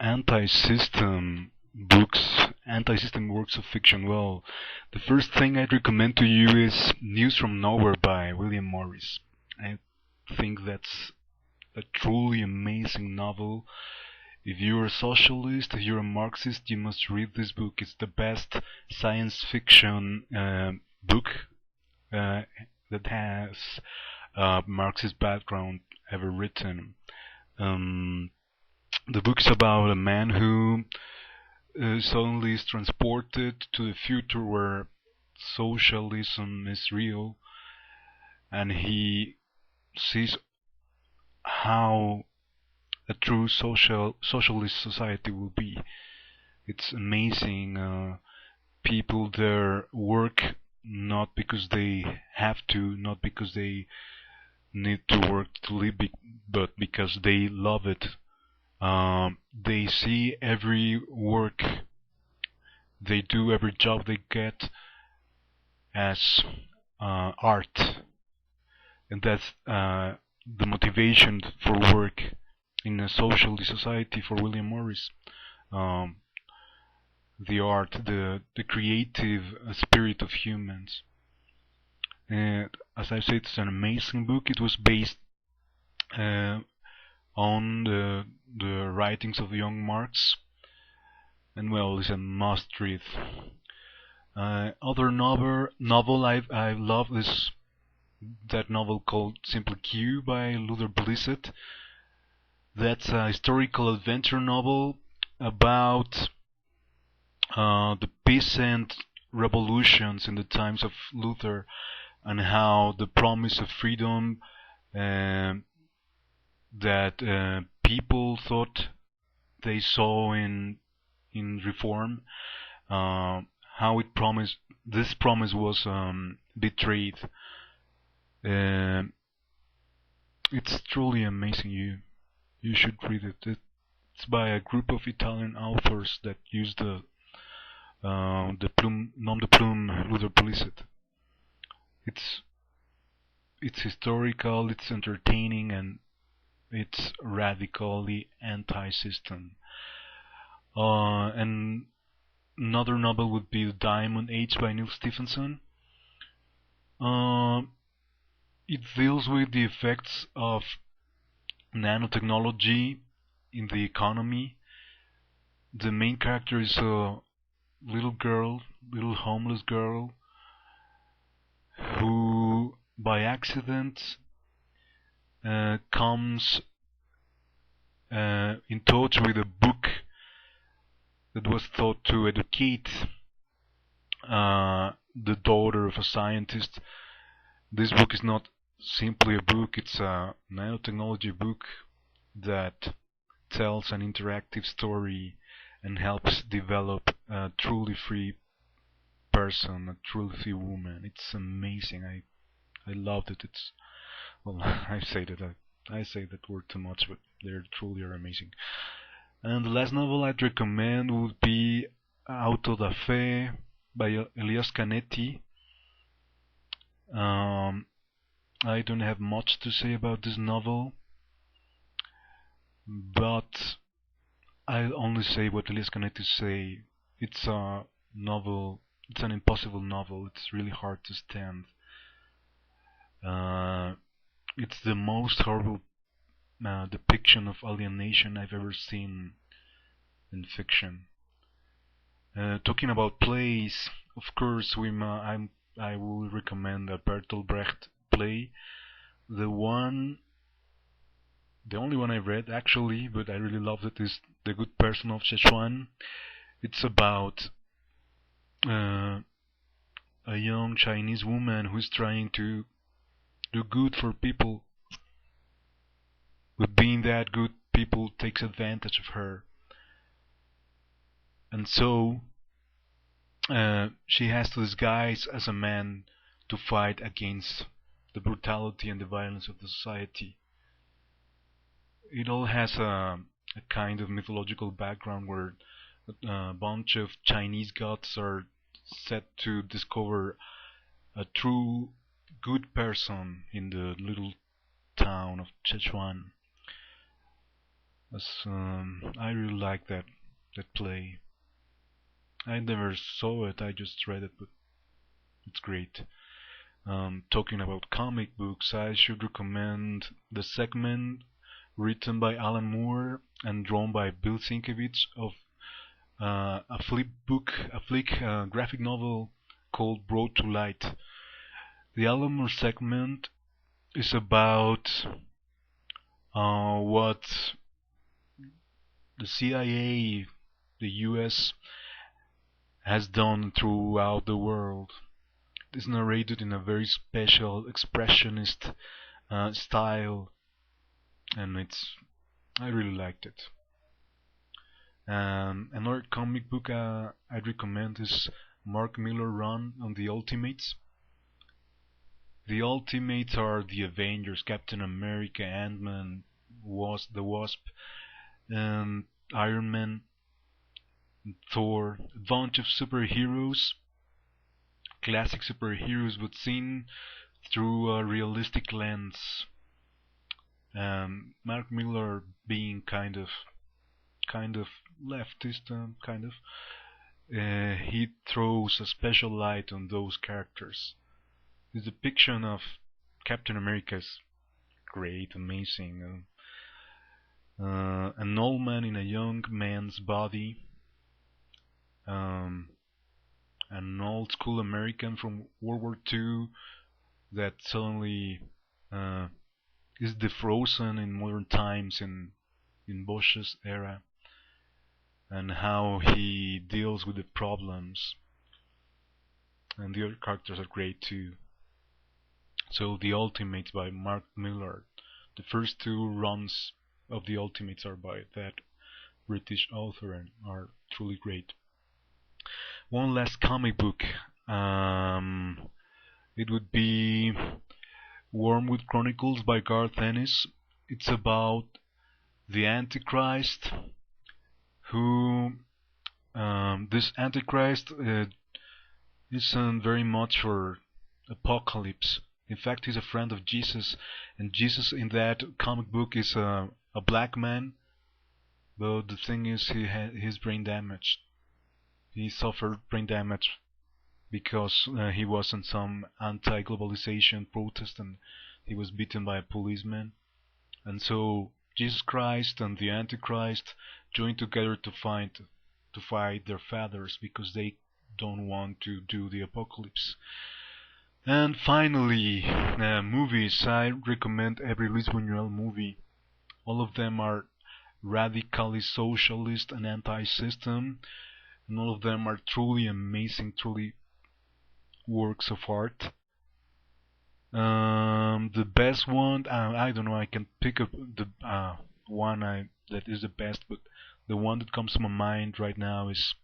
anti-system books, anti-system works of fiction, well, the first thing I'd recommend to you is News from Nowhere by William Morris. I think that's a truly amazing novel. If you're a socialist, if you're a Marxist, you must read this book. It's the best science fiction book that has a Marxist background ever written. The book's about a man who suddenly is transported to the future where socialism is real, and he sees how a true socialist society will be. It's amazing. People there work not because they have to, not because they need to work to live, but because they love it. They see every work they do, every job they get, as art, and that's the motivation for work in a socialist society for William Morris. Um, the art, the creative spirit of humans. And as I said, it's an amazing book. It was based uh, on the writings of young Marx, and well, it's a must-read. Other novel I love is that novel called Simple Q by Luther Blissett. That's a historical adventure novel about the peasant revolutions in the times of Luther, and how the promise of freedom that people thought they saw in reform, how this promise was betrayed. Uh, it's truly amazing. You should read it. It's by a group of Italian authors that use the nom de plume Luther Blissett. It's historical, it's entertaining, and it's radically anti-system. And another novel would be The Diamond Age by Neil Stephenson. It deals with the effects of nanotechnology in the economy. The main character is a little homeless girl, who by accident comes in touch with a book that was thought to educate the daughter of a scientist. This book is not simply a book, it's a nanotechnology book that tells an interactive story and helps develop a truly free person, a truly free woman. It's amazing. I loved it. It's, well, I say that word too much, but they truly are amazing. And the last novel I'd recommend would be Auto da Fe by Elias Canetti. I don't have much to say about this novel, but I'll only say what Elias Canetti say. It's a novel. It's an impossible novel. It's really hard to stand. It's the most horrible depiction of alienation I've ever seen in fiction. Talking about plays, of course, I will recommend a Bertolt Brecht play. The only one I read actually, but I really loved it, is The Good Person of Szechuan. It's about a young Chinese woman who's trying to do good for people, but being that good, people takes advantage of her, and so she has to disguise as a man to fight against the brutality and the violence of the society. It all has a kind of mythological background where a bunch of Chinese gods are set to discover a true good person in the little town of Szechuan. I really like that play. I never saw it, I just read it, but it's great. Talking about comic books, I should recommend The Segment, written by Alan Moore and drawn by Bill Sienkiewicz, of a flick graphic novel called Brought to Light. The Alan Moore segment is about what the CIA, the US, has done throughout the world. It's narrated in a very special expressionist style, and I really liked it. Another comic book I'd recommend is Mark Millar run on the Ultimates. The Ultimates are the Avengers, Captain America, Ant-Man, the Wasp, and Iron Man, Thor, a bunch of superheroes, classic superheroes, but seen through a realistic lens. Mark Millar being kind of leftist, he throws a special light on those characters. His depiction of Captain America is great, amazing. An old man in a young man's body, um, an old school American from World War II that suddenly is defrozen in modern times in Bosch's era, and how he deals with the problems. And the other characters are great too. So The Ultimates by Mark Millar. The first two runs of The Ultimates are by that British author and are truly great. One last comic book. It would be Wormwood Chronicles by Garth Ennis. It's about the Antichrist, who this Antichrist isn't very much for apocalypse. In fact, he's a friend of Jesus, and Jesus in that comic book is a black man. But the thing is, he's brain damaged. He suffered brain damage because he was in some anti-globalization protest and he was beaten by a policeman. And so Jesus Christ and the Antichrist join together to fight their fathers because they don't want to do the apocalypse. And finally, movies. I recommend every Luis Buñuel movie. All of them are radically socialist and anti-system, and all of them are truly amazing, truly works of art. The best one, I don't know, I can pick up the one that is the best, but the one that comes to my mind right now is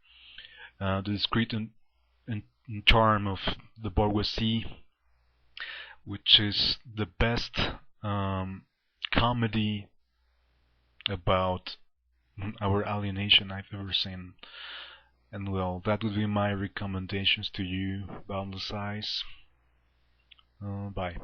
the discreet and charm of the bourgeoisie, which is the best comedy about our alienation I've ever seen. And well, that would be my recommendations to you, Boundless Eyes. Bye.